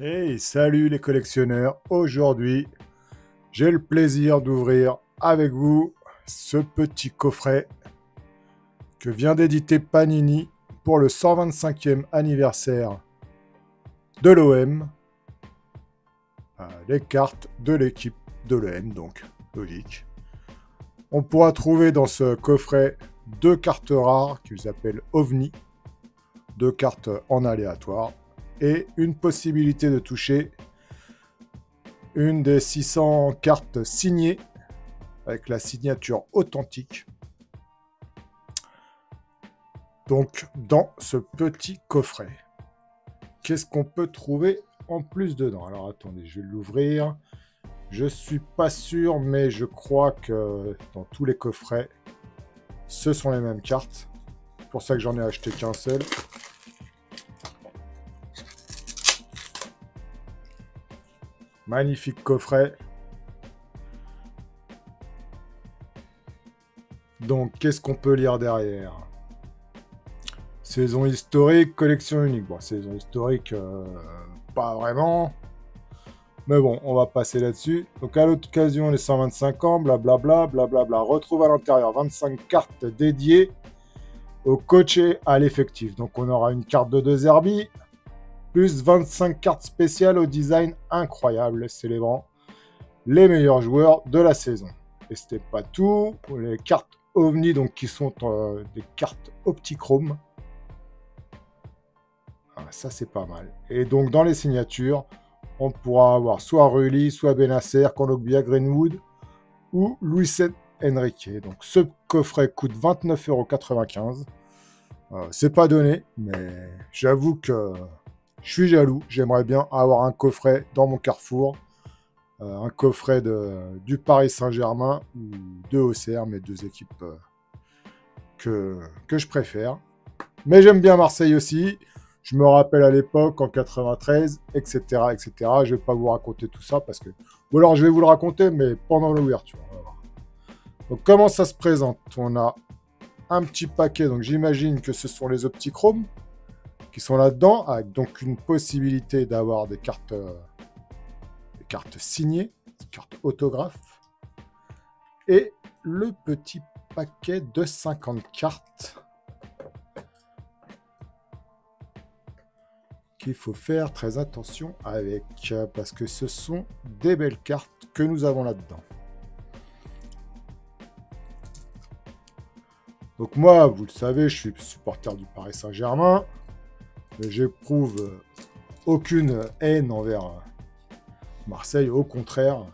Hey, salut les collectionneurs! Aujourd'hui, j'ai le plaisir d'ouvrir avec vous ce petit coffret que vient d'éditer Panini pour le 125e anniversaire de l'OM. Les cartes de l'équipe de l'OM, donc logique. On pourra trouver dans ce coffret deux cartes rares qu'ils appellent OVNI, deux cartes en aléatoire, et une possibilité de toucher une des 600 cartes signées avec la signature authentique. Donc, dans ce petit coffret, qu'est-ce qu'on peut trouver en plus dedans? Alors, attendez, je vais l'ouvrir. Je suis pas sûr, mais je crois que dans tous les coffrets, ce sont les mêmes cartes. C'est pour ça que j'en ai acheté qu'un seul. Magnifique coffret. Donc, qu'est-ce qu'on peut lire derrière? Saison historique, collection unique. Bon, saison historique, pas vraiment. Mais bon, on va passer là-dessus. Donc, à l'occasion, les 125 ans, blablabla, blablabla. Retrouve à l'intérieur 25 cartes dédiées au coach et à l'effectif. Donc, on aura une carte de De Zerbi, plus 25 cartes spéciales au design incroyable, célébrant les meilleurs joueurs de la saison. Et c'était pas tout. Les cartes OVNI, donc, qui sont des cartes optichrome. Ah, ça, c'est pas mal. Et donc, dans les signatures, on pourra avoir soit Rulli, soit Benasser, Kondogbia, Greenwood ou Luis Enrique. Donc, ce coffret coûte 29,95 €. C'est pas donné, mais j'avoue que je suis jaloux. J'aimerais bien avoir un coffret dans mon Carrefour. Un coffret du Paris Saint-Germain ou de Auxerre, mes deux équipes que je préfère. Mais j'aime bien Marseille aussi. Je me rappelle à l'époque, en 93, etc., etc. Je ne vais pas vous raconter tout ça parce que... Ou alors, je vais vous le raconter, mais pendant l'ouverture. Donc, comment ça se présente? On a un petit paquet. Donc, j'imagine que ce sont les optichromes qui sont là-dedans, avec donc une possibilité d'avoir des cartes signées, des cartes autographes. Et le petit paquet de 50 cartes qu'il faut faire très attention avec, parce que ce sont des belles cartes que nous avons là-dedans. Donc moi, vous le savez, je suis supporter du Paris Saint-Germain. J'éprouve aucune haine envers Marseille, au contraire.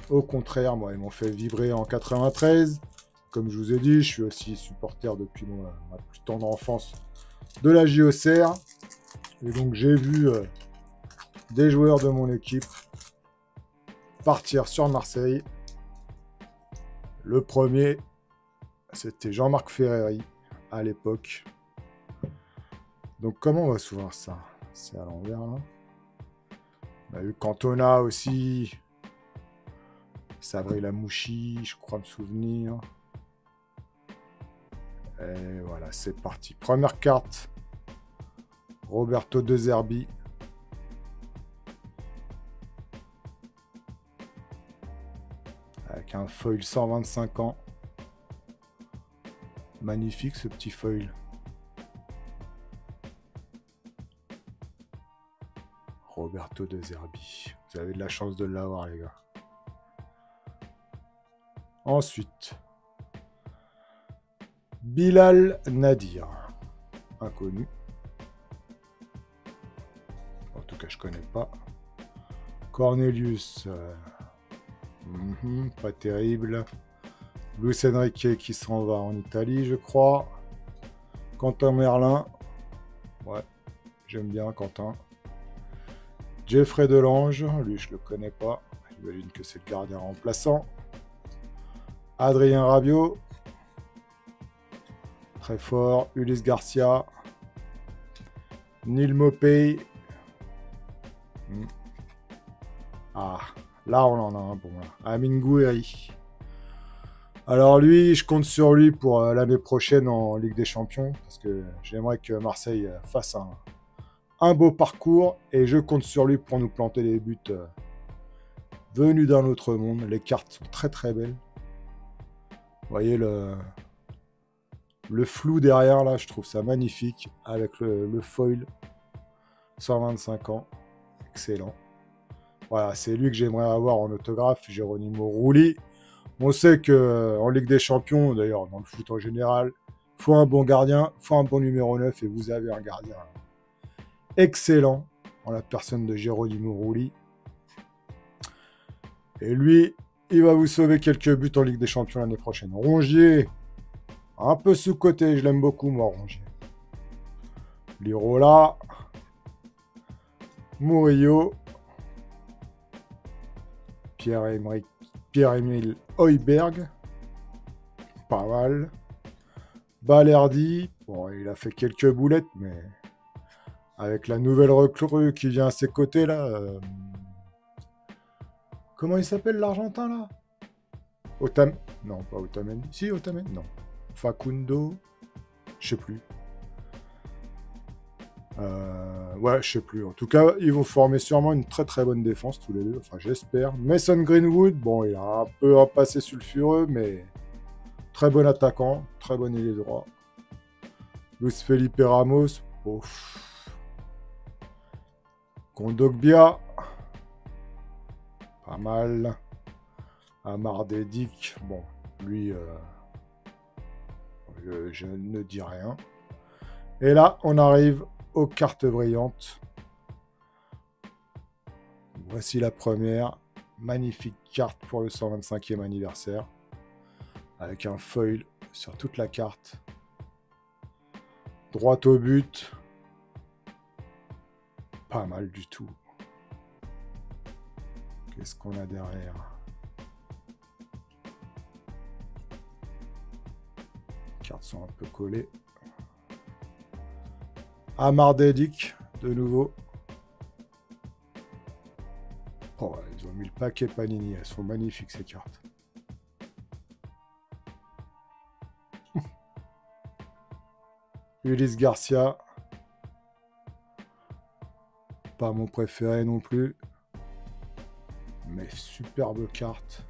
Au contraire, moi, ils m'ont fait vibrer en 93. Comme je vous ai dit, je suis aussi supporter depuis ma plus tendre enfance de la JOCR. Et donc j'ai vu des joueurs de mon équipe partir sur Marseille. Le premier, c'était Jean-Marc Ferreri à l'époque. Donc comment on va s'ouvrir ça? C'est à l'envers là. On a eu Cantona aussi. Sabri Lamouchi, je crois me souvenir. Et voilà, c'est parti. Première carte. Roberto De Zerbi. Avec un foil 125 ans. Magnifique ce petit foil. Roberto De Zerbi. Vous avez de la chance de l'avoir, les gars. Ensuite, Bilal Nadir. Inconnu. En tout cas, je connais pas. Cornelius. Pas terrible. Luis Enrique qui s'en va en Italie, je crois. Quentin Merlin. Ouais, j'aime bien Quentin. Jeffrey Delange. Lui, je le connais pas. J'imagine que c'est le gardien remplaçant. Adrien Rabiot. Très fort. Ulysse Garcia. Neil Maupay. Ah, là on en a un bon. Amin Gouiri. Alors lui, je compte sur lui pour l'année prochaine en Ligue des Champions. Parce que j'aimerais que Marseille fasse un beau parcours et je compte sur lui pour nous planter les buts venus d'un autre monde. Les cartes sont très très belles. Vous voyez le flou derrière là, je trouve ça magnifique avec le foil. 125 ans, excellent. Voilà, c'est lui que j'aimerais avoir en autographe, Geronimo Rulli. On sait que en Ligue des Champions, d'ailleurs dans le foot en général, faut un bon gardien, faut un bon numéro 9 et vous avez un gardien excellent en la personne de Geronimo Rulli. Et lui, il va vous sauver quelques buts en Ligue des Champions l'année prochaine. Rongier, un peu sous-côté, je l'aime beaucoup moi, Rongier. Lirola, Murillo, Pierre-Emile Højbjerg, pas mal. Balerdi, bon, il a fait quelques boulettes, mais avec la nouvelle recrue qui vient à ses côtés, là... Comment il s'appelle, l'Argentin, là? Non, pas Otamendi. Si, Otamendi, non. Facundo, je sais plus. Ouais, je sais plus. En tout cas, ils vont former sûrement une très très bonne défense, tous les deux. Enfin, j'espère. Mason Greenwood, bon, il a un peu un passé sulfureux, mais très bon attaquant, très bon ailier droit. Luis Felipe Ramos, ouf. Kondogbia, pas mal. Amar Dedic, bon, lui, je ne dis rien. Et là, on arrive aux cartes brillantes. Voici la première. Magnifique carte pour le 125e anniversaire. Avec un foil sur toute la carte. Droit au but. Pas mal du tout. Qu'est-ce qu'on a derrière? Les cartes sont un peu collées. Amar Dedic, de nouveau. Oh, ils ont mis le paquet Panini. Elles sont magnifiques, ces cartes. Ulysse Garcia. Pas mon préféré non plus. Mais superbe carte.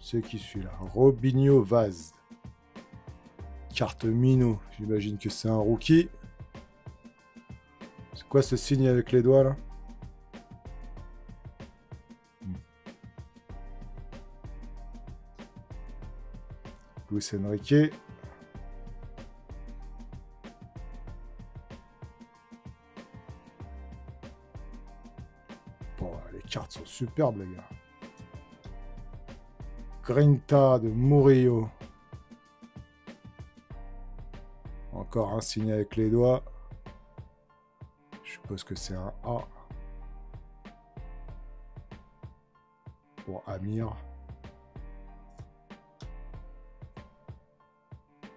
C'est qui celui-là? Robinho Vaz. Carte Mino. J'imagine que c'est un rookie. C'est quoi ce signe avec les doigts là? Luis Enrique. Bon, les cartes sont superbes, les gars. Grinta de Murillo. Encore un signe avec les doigts. Je suppose que c'est un A. Pour Amir.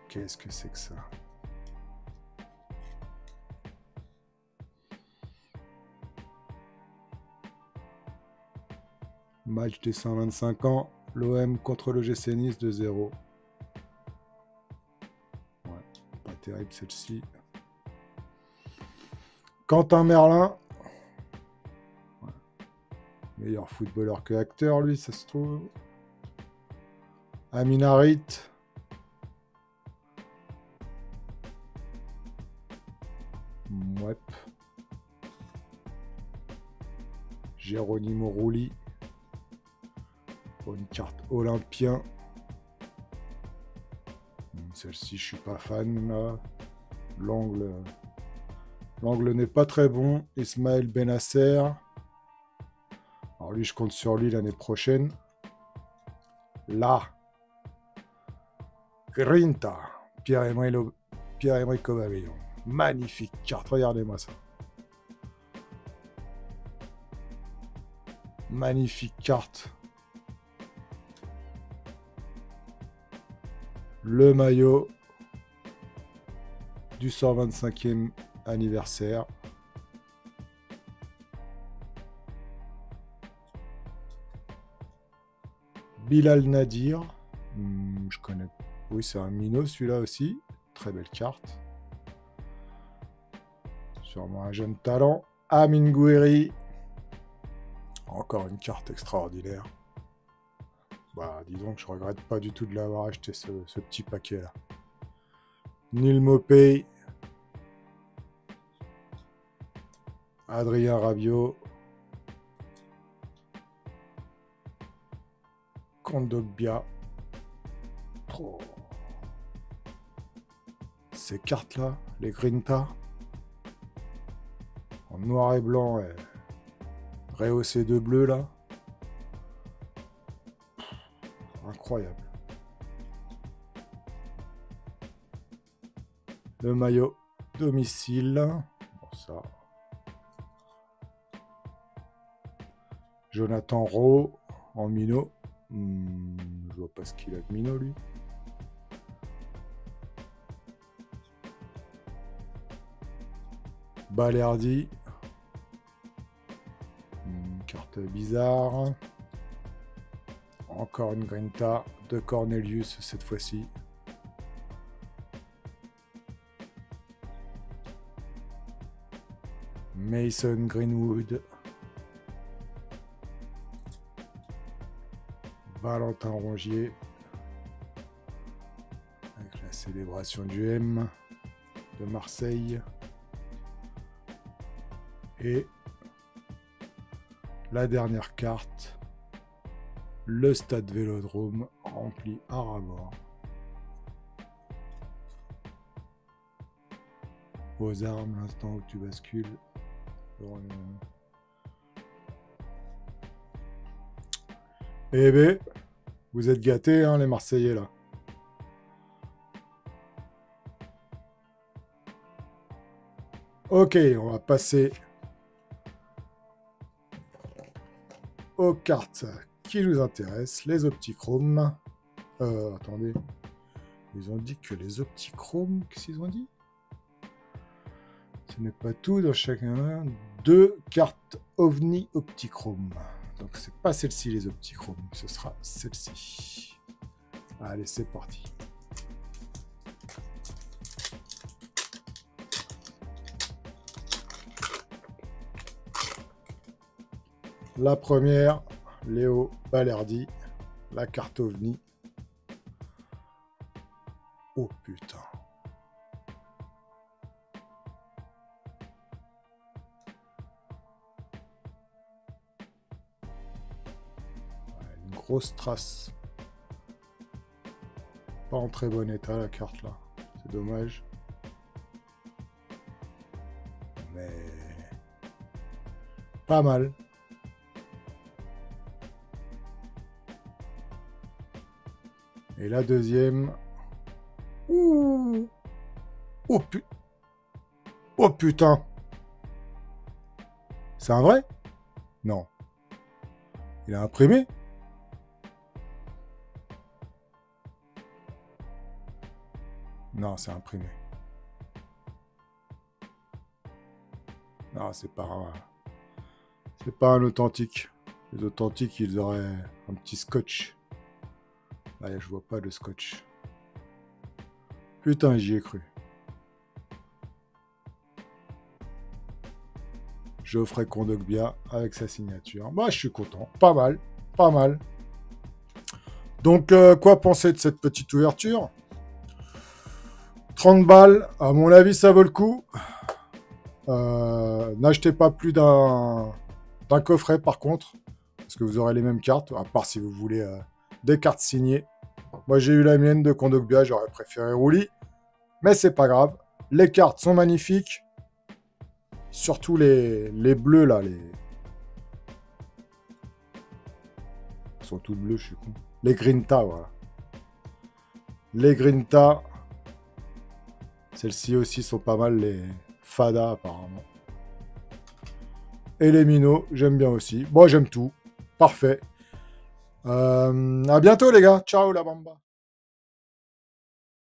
Qu'est-ce que c'est que ça? Match des 125 ans. L'OM contre le GC Nice 2-0. Ouais, pas terrible celle-ci. Quentin Merlin. Ouais. Meilleur footballeur que acteur, lui, ça se trouve. Amin Harit. Mouep. Geronimo Rulli. Une carte Olympien. Celle-ci, je suis pas fan. L'angle n'est pas très bon. Ismaël Benasser. Alors lui, je compte sur lui l'année prochaine. Là. Grinta. Pierre-Emerick Aubameyang. Magnifique carte. Regardez-moi ça. Magnifique carte. Le maillot du 125e anniversaire. Bilal Nadir. Je connais. Oui, c'est un minot celui-là aussi. Très belle carte. Sûrement un jeune talent. Amine Gouiri. Encore une carte extraordinaire. Bah, disons que je regrette pas du tout de l'avoir acheté, ce petit paquet-là. Neil Maupay. Adrien Rabiot. Kondogbia. Oh. Ces cartes-là, les Grinta, en noir et blanc, et rehaussé de bleu, là. Incroyable. Le maillot domicile. Bon, ça. Jonathan Rowe en minot. Je vois pas ce qu'il a de minot, lui. Balerdi. Une carte bizarre. Encore une Grinta de Cornelius cette fois-ci. Mason Greenwood. Valentin Rongier. Avec la célébration du M de Marseille. Et la dernière carte, le stade Vélodrome rempli à ras-bord. Aux armes, l'instant où tu bascules. Eh ben, vous êtes gâtés, hein, les Marseillais, là. Ok, on va passer aux cartes qui nous intéressent, les optichromes. Attendez, ils ont dit que les optichromes, qu'est-ce qu'ils ont dit? Ce n'est pas tout, dans chacun, 2 cartes OVNI optichrome. Donc c'est pas celle-ci les optichromes, ce sera celle-ci. Allez, c'est parti. La première, Léo Balerdi, la carte OVNI. Oh putain. Une grosse trace. Pas en très bon état la carte là. C'est dommage. Mais pas mal. Et la deuxième. Ouh. Oh, oh putain. C'est un vrai? Non. Il a imprimé? Non, c'est imprimé. Non, c'est pas un authentique. Les authentiques, ils auraient un petit scotch. Là, je vois pas de scotch. Putain, j'y ai cru. Geoffrey Kondogbia avec sa signature. Bah, je suis content. Pas mal. Pas mal. Donc, quoi penser de cette petite ouverture? 30 balles, à mon avis, ça vaut le coup. N'achetez pas plus d'un coffret, par contre, parce que vous aurez les mêmes cartes, à part si vous voulez des cartes signées. Moi, j'ai eu la mienne de Kondogbia, j'aurais préféré Rouli, mais c'est pas grave. Les cartes sont magnifiques, surtout les bleus, là. Ils sont tous bleus, je suis con. Les Grinta, voilà. Les Grinta... Celles-ci aussi sont pas mal, les Fada apparemment. Et les Mino, j'aime bien aussi. Moi, j'aime tout. Parfait. À bientôt les gars. Ciao la bamba.